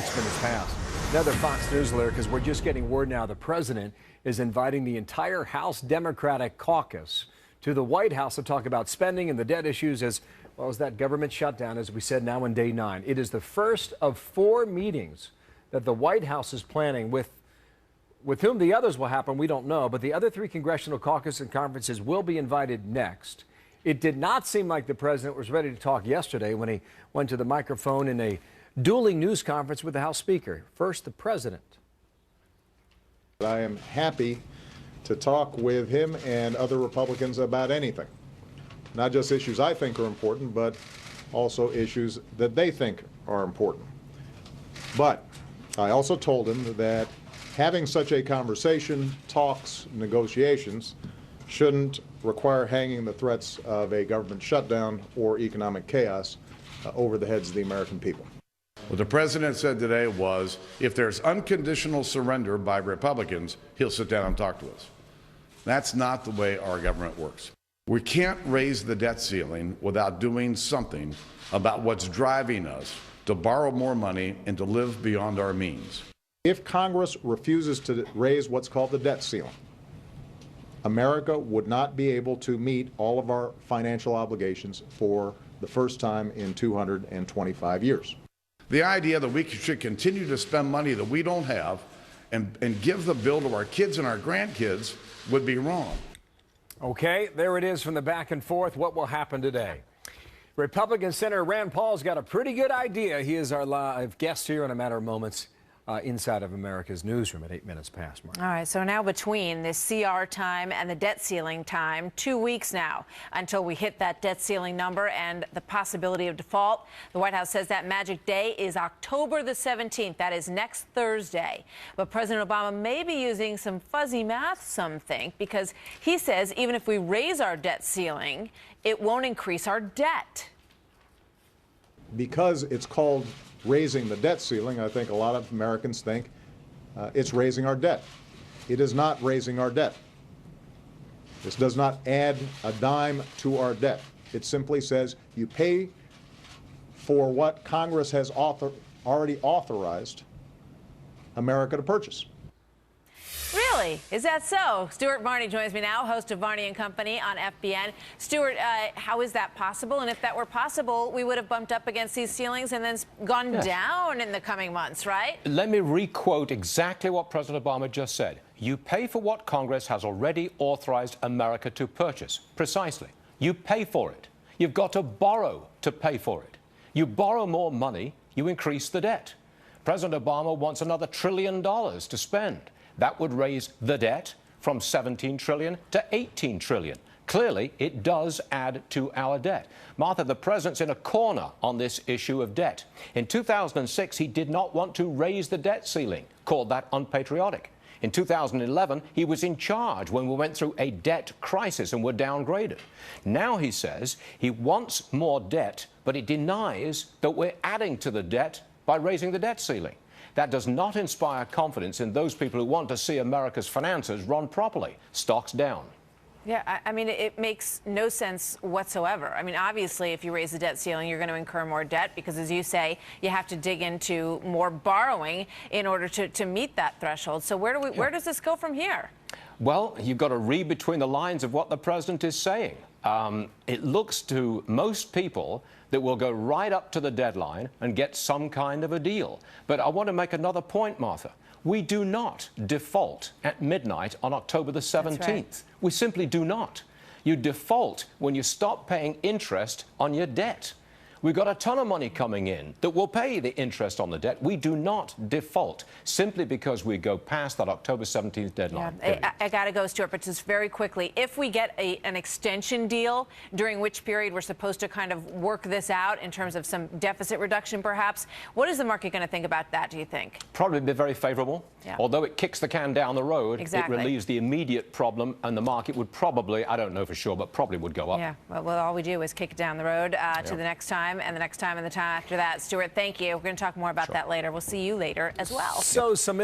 6 minutes past. Another Fox News alert, because we're just getting word now the president is inviting the entire House Democratic caucus to the White House to talk about spending and the debt issues, as well as that government shutdown, as we said, now in day 9. It is the first of 4 meetings that the White House is planning. With whom the others will happen, we don't know, but the other 3 congressional caucus and conferences will be invited next. It did not seem like the president was ready to talk yesterday when he went to the microphone in a dueling news conference with the House Speaker. First, the president. I am happy to talk with him and other Republicans about anything, not just issues I think are important, but also issues that they think are important. But I also told him that having such a conversation, talks, negotiations, shouldn't require hanging the threats of a government shutdown or economic chaos over the heads of the American people. What the president said today was, if there's unconditional surrender by Republicans, he'll sit down and talk to us. That's not the way our government works. We can't raise the debt ceiling without doing something about what's driving us to borrow more money and to live beyond our means. If Congress refuses to raise what's called the debt ceiling, America would not be able to meet all of our financial obligations for the first time in 225 years. The idea that we should continue to spend money that we don't have and give the bill to our kids and our grandkids would be wrong. Okay, there it is from the back and forth. What will happen today? Republican Senator Rand Paul's got a pretty good idea. He is our live guest here in a matter of moments. Inside of America's newsroom at 8 minutes past, Mark. All right, so now between this CR time and the debt ceiling time, 2 weeks now until we hit that debt ceiling number and the possibility of default. The White House says that magic day is October the 17th. That is next Thursday. But President Obama may be using some fuzzy math, some think, because he says even if we raise our debt ceiling, it won't increase our debt. Because it's called raising the debt ceiling, I think a lot of Americans think it's raising our debt. It is not raising our debt. This does not add a dime to our debt. It simply says you pay for what Congress has already authorized America to purchase. Really? Is that so? Stuart Varney joins me now, host of Varney and Company on FBN. Stuart, how is that possible? And if that were possible, we would have bumped up against these ceilings and then gone down in the coming months, right? Let me re-quote exactly what President Obama just said. You pay for what Congress has already authorized America to purchase. Precisely. You pay for it. You've got to borrow to pay for it. You borrow more money, you increase the debt. President Obama wants another $1 trillion to spend. That would raise the debt from $17 trillion to $18 trillion. Clearly, it does add to our debt. Martha, the president's in a corner on this issue of debt. In 2006, he did not want to raise the debt ceiling, called that unpatriotic. In 2011, he was in charge when we went through a debt crisis and were downgraded. Now he says he wants more debt, but he denies that we're adding to the debt by raising the debt ceiling. That does not inspire confidence in those people who want to see America's finances run properly. Stocks down. Yeah, I mean, it makes no sense whatsoever. I mean, obviously, if you raise the debt ceiling, you're going to incur more debt because, as you say, you have to dig into more borrowing in order to meet that threshold. So where does this go from here? Well, you've got to read between the lines of what the president is saying. It looks to most people that we'll go right up to the deadline and get some kind of a deal. But I want to make another point, Martha. We do not default at midnight on October the 17th. That's right. We simply do not. You default when you stop paying interest on your debt. We've got a ton of money coming in that will pay the interest on the debt. We do not default simply because we go past that October 17th deadline. Yeah, I got to go, Stuart, but just very quickly, if we get an extension deal, during which period we're supposed to kind of work this out in terms of some deficit reduction, perhaps, what is the market going to think about that, do you think? Probably be very favorable. Yeah. Although it kicks the can down the road, exactly. It relieves the immediate problem, and the market would probably, I don't know for sure, but probably would go up. Yeah, well, all we do is kick it down the road to the next time. And the next time and the time after that. Stuart, thank you. We're going to talk more about that later. We'll see you later as well. So, some